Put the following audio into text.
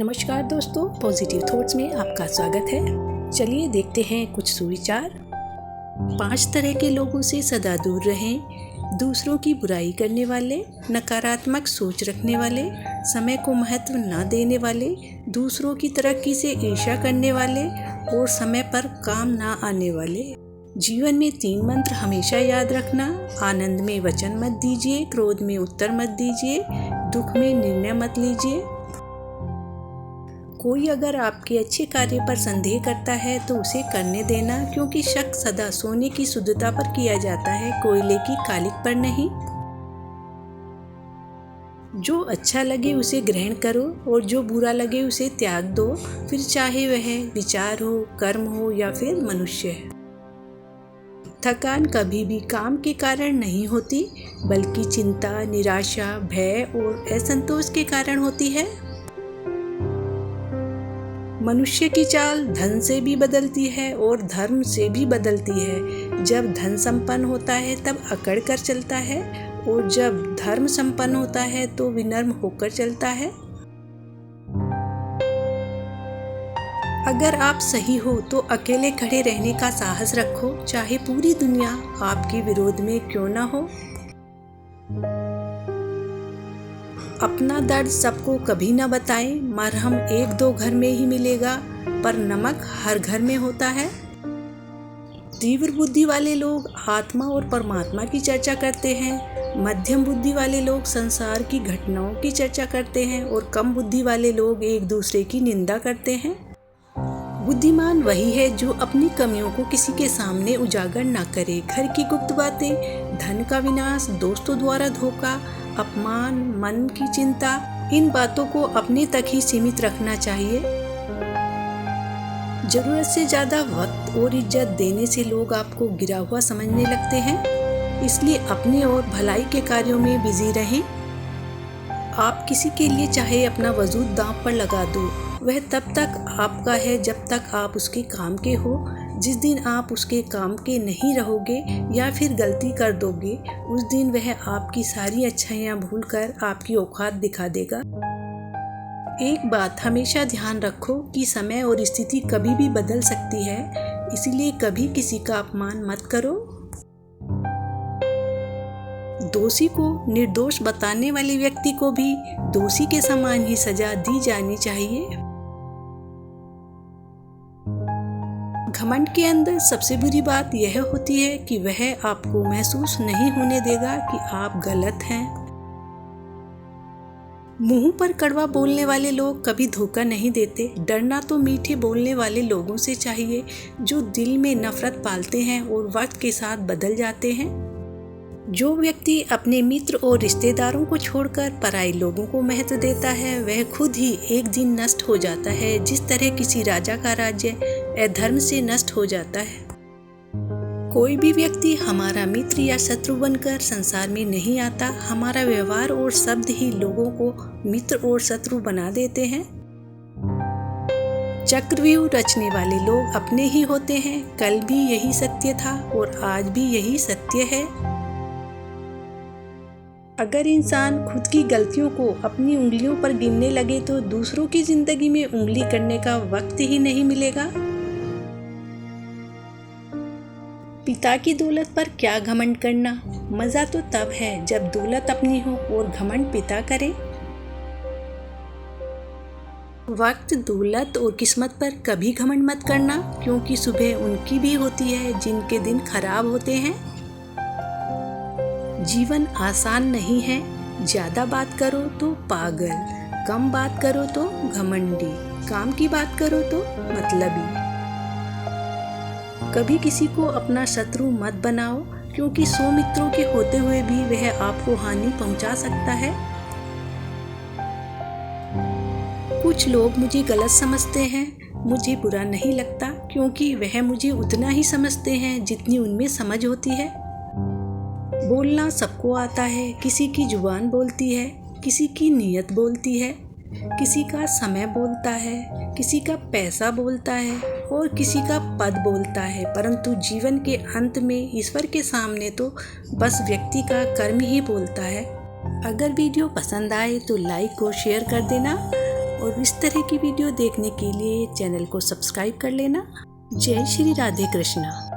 नमस्कार दोस्तों, positive thoughts में आपका स्वागत है। चलिए देखते हैं कुछ सुविचार। 5 तरह के लोगों से सदा दूर रहें। दूसरों की बुराई करने वाले, नकारात्मक सोच रखने वाले, समय को महत्व न देने वाले, दूसरों की तरक्की से ईर्ष्या करने वाले और समय पर काम न आने वाले। जीवन में 3 मंत्र हमेशा याद रखना। आनंद में वचन मत दीजिए, क्रोध में उत्तर मत दीजिए, दुख में निर्णय मत लीजिए। कोई अगर आपके अच्छे कार्य पर संदेह करता है तो उसे करने देना, क्योंकि शक सदा सोने की शुद्धता पर किया जाता है, कोयले की कालिक पर नहीं। जो अच्छा लगे उसे ग्रहण करो और जो बुरा लगे उसे त्याग दो, फिर चाहे वह विचार हो, कर्म हो या फिर मनुष्य। थकान कभी भी काम के कारण नहीं होती, बल्कि चिंता, निराशा, भय और असंतोष के कारण होती है। मनुष्य की चाल धन से भी बदलती है और धर्म से भी बदलती है। जब धन संपन्न होता है तब अकड़ कर चलता है और जब धर्म संपन्न होता है तो विनम्र होकर चलता है। अगर आप सही हो तो अकेले खड़े रहने का साहस रखो, चाहे पूरी दुनिया आपके विरोध में क्यों न हो। अपना दर्द सबको कभी न बताएं। मरहम 1-2 घर में ही मिलेगा, पर नमक हर घर में होता है। तीव्र बुद्धि वाले लोग आत्मा और परमात्मा की चर्चा करते हैं। मध्यम बुद्धि वाले लोग संसार की घटनाओं की चर्चा करते हैं और कम बुद्धि वाले लोग एक दूसरे की निंदा करते हैं। बुद्धिमान वही है जो अपनी कमियों को किसी के सामने उजागर न करे। घर की गुप्त बातें, धन का विनाश, दोस्तों द्वारा धोखा, अपमान, मन की चिंता, इन बातों को अपने तक ही सीमित रखना चाहिए। जरूरत से ज्यादा वक्त और इज्जत देने से लोग आपको गिरा हुआ समझने लगते हैं, इसलिए अपने और भलाई के कार्यों में बिजी रहें। आप किसी के लिए चाहे अपना वजूद दांव पर लगा दो, वह तब तक आपका है जब तक आप उसके काम के हो। जिस दिन आप उसके काम के नहीं रहोगे या फिर गलती कर दोगे, उस दिन वह आपकी सारी अच्छाइयाँ भूलकर आपकी औकात दिखा देगा। एक बात हमेशा ध्यान रखो कि समय और स्थिति कभी भी बदल सकती है, इसलिए कभी किसी का अपमान मत करो। दोषी को निर्दोष बताने वाले व्यक्ति को भी दोषी के समान ही सजा दी जानी चाहिए। घमंड के अंदर सबसे बुरी बात यह होती है कि वह आपको महसूस नहीं होने देगा कि आप गलत हैं। मुंह पर कड़वा बोलने वाले लोग कभी धोखा नहीं देते। डरना तो मीठे बोलने वाले लोगों से चाहिए, जो दिल में नफरत पालते हैं और वक्त के साथ बदल जाते हैं। जो व्यक्ति अपने मित्र और रिश्तेदारों को छोड़कर पराई लोगों को महत्व देता है, वह खुद ही एक दिन नष्ट हो जाता है, जिस तरह किसी राजा का राज्य अधर्म से नष्ट हो जाता है। कोई भी व्यक्ति हमारा मित्र या शत्रु बनकर संसार में नहीं आता। हमारा व्यवहार और शब्द ही लोगों को मित्र और शत्रु बना देते हैं। चक्रव्यूह रचने वाले लोग अपने ही होते हैं। कल भी यही सत्य था और आज भी यही सत्य है। अगर इंसान खुद की गलतियों को अपनी उंगलियों पर गिनने लगे तो दूसरों की जिंदगी में उंगली करने का वक्त ही नहीं मिलेगा। पिता की दौलत पर क्या घमंड करना। मजा तो तब है जब दौलत अपनी हो और घमंड पिता करे। वक्त, दौलत और किस्मत पर कभी घमंड मत करना, क्योंकि सुबह उनकी भी होती है जिनके दिन खराब होते हैं। जीवन आसान नहीं है। ज्यादा बात करो तो पागल, कम बात करो तो घमंडी, काम की बात करो तो मतलबी। कभी किसी को अपना शत्रु मत बनाओ, क्योंकि 100 मित्रों के होते हुए भी वह आपको हानि पहुंचा सकता है। कुछ लोग मुझे गलत समझते हैं, मुझे बुरा नहीं लगता, क्योंकि वह मुझे उतना ही समझते हैं जितनी उनमें समझ होती है। बोलना सबको आता है। किसी की जुबान बोलती है, किसी की नीयत बोलती है, किसी का समय बोलता है, किसी का पैसा बोलता है और किसी का पद बोलता है, परंतु जीवन के अंत में ईश्वर के सामने तो बस व्यक्ति का कर्म ही बोलता है। अगर वीडियो पसंद आए तो लाइक और शेयर कर देना और इस तरह की वीडियो देखने के लिए चैनल को सब्सक्राइब कर लेना। जय श्री राधे कृष्णा।